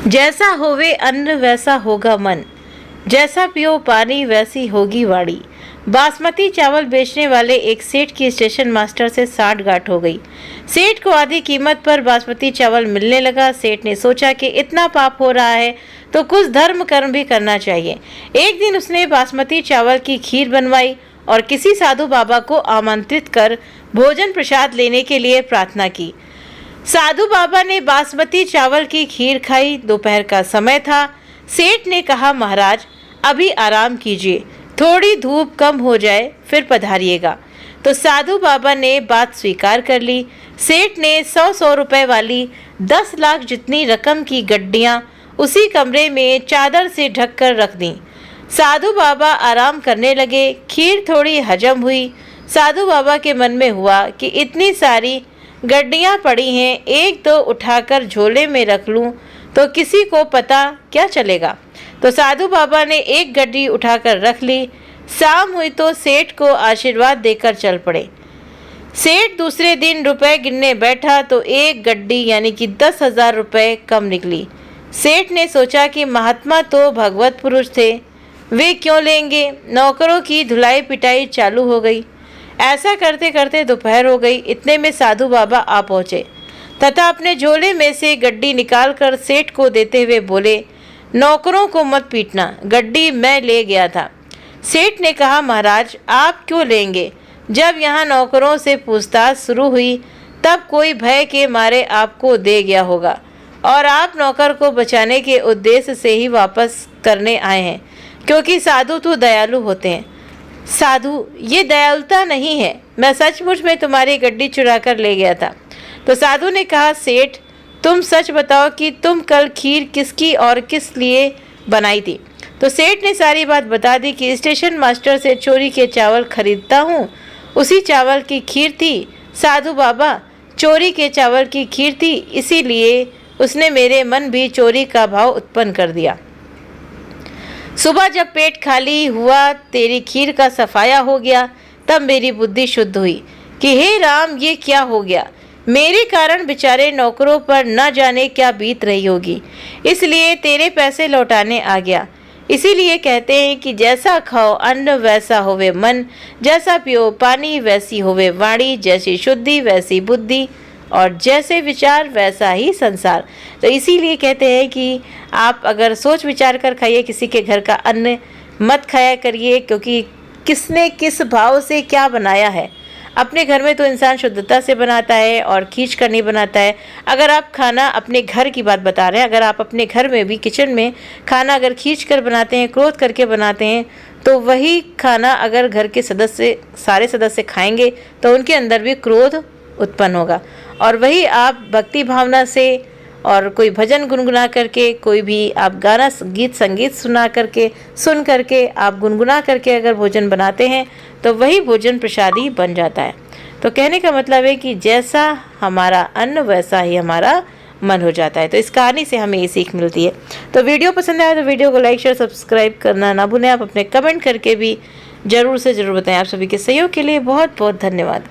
जैसा होवे अन्न वैसा होगा मन, जैसा पियो पानी वैसी होगी वाणी। बासमती चावल बेचने वाले एक सेठ की स्टेशन मास्टर से साठगांठ हो गई। सेठ को आधी कीमत पर बासमती चावल मिलने लगा। सेठ ने सोचा कि इतना पाप हो रहा है तो कुछ धर्म कर्म भी करना चाहिए। एक दिन उसने बासमती चावल की खीर बनवाई और किसी साधु बाबा को आमंत्रित कर भोजन प्रसाद लेने के लिए प्रार्थना की। साधु बाबा ने बासमती चावल की खीर खाई। दोपहर का समय था। सेठ ने कहा, महाराज अभी आराम कीजिए, थोड़ी धूप कम हो जाए फिर पधारिएगा। तो साधु बाबा ने बात स्वीकार कर ली। सेठ ने 100 रुपए वाली 10 लाख जितनी रकम की गड्डियां उसी कमरे में चादर से ढक कर रख दी। साधु बाबा आराम करने लगे। खीर थोड़ी हजम हुई। साधु बाबा के मन में हुआ कि इतनी सारी गड्डियां पड़ी हैं, एक दो उठाकर झोले में रख लूं तो किसी को पता क्या चलेगा। तो साधु बाबा ने एक गड्डी उठाकर रख ली। शाम हुई तो सेठ को आशीर्वाद देकर चल पड़े। सेठ दूसरे दिन रुपए गिनने बैठा तो एक गड्डी यानी कि 10,000 रुपये कम निकली। सेठ ने सोचा कि महात्मा तो भगवत पुरुष थे, वे क्यों लेंगे। नौकरों की धुलाई पिटाई चालू हो गई। ऐसा करते करते दोपहर हो गई। इतने में साधु बाबा आ पहुँचे तथा अपने झोले में से गड्डी निकालकर सेठ को देते हुए बोले, नौकरों को मत पीटना, गड्डी मैं ले गया था। सेठ ने कहा, महाराज आप क्यों लेंगे। जब यहाँ नौकरों से पूछताछ शुरू हुई तब कोई भय के मारे आपको दे गया होगा और आप नौकर को बचाने के उद्देश्य से ही वापस करने आए हैं, क्योंकि साधु तो दयालु होते हैं। साधु, ये दयालुता नहीं है, मैं सचमुच में तुम्हारी गड्डी चुरा कर ले गया था। तो साधु ने कहा, सेठ तुम सच बताओ कि तुम कल खीर किसकी और किस लिए बनाई थी। तो सेठ ने सारी बात बता दी कि स्टेशन मास्टर से चोरी के चावल खरीदता हूँ, उसी चावल की खीर थी। साधु बाबा, चोरी के चावल की खीर थी, इसीलिए उसने मेरे मन भी चोरी का भाव उत्पन्न कर दिया। सुबह जब पेट खाली हुआ, तेरी खीर का सफाया हो गया, तब मेरी बुद्धि शुद्ध हुई कि हे राम, ये क्या हो गया। मेरे कारण बेचारे नौकरों पर न जाने क्या बीत रही होगी, इसलिए तेरे पैसे लौटाने आ गया। इसीलिए कहते हैं कि जैसा खाओ अन्न वैसा होवे मन, जैसा पियो पानी वैसी होवे वाणी, जैसी शुद्धि वैसी बुद्धि और जैसे विचार वैसा ही संसार। तो इसीलिए कहते हैं कि आप अगर सोच विचार कर खाइए, किसी के घर का अन्न मत खाया करिए, क्योंकि किसने किस भाव से क्या बनाया है। अपने घर में तो इंसान शुद्धता से बनाता है और खींच कर नहीं बनाता है। अगर आप खाना, अपने घर की बात बता रहे हैं, अगर आप अपने घर में भी किचन में खाना अगर खींच कर बनाते हैं, क्रोध करके बनाते हैं, तो वही खाना अगर घर के सदस्य, सारे सदस्य खाएंगे तो उनके अंदर भी क्रोध उत्पन्न होगा। और वही आप भक्ति भावना से और कोई भजन गुनगुना करके, कोई भी आप गाना गीत संगीत सुन करके आप गुनगुना करके अगर भोजन बनाते हैं तो वही भोजन प्रसादी बन जाता है। तो कहने का मतलब है कि जैसा हमारा अन्न वैसा ही हमारा मन हो जाता है। तो इस कहानी से हमें ये सीख मिलती है। तो वीडियो पसंद आया तो वीडियो को लाइक शेयर सब्सक्राइब करना ना भूलें। आप अपने कमेंट करके भी ज़रूर से ज़रूर बताएं। आप सभी के सहयोग के लिए बहुत बहुत धन्यवाद।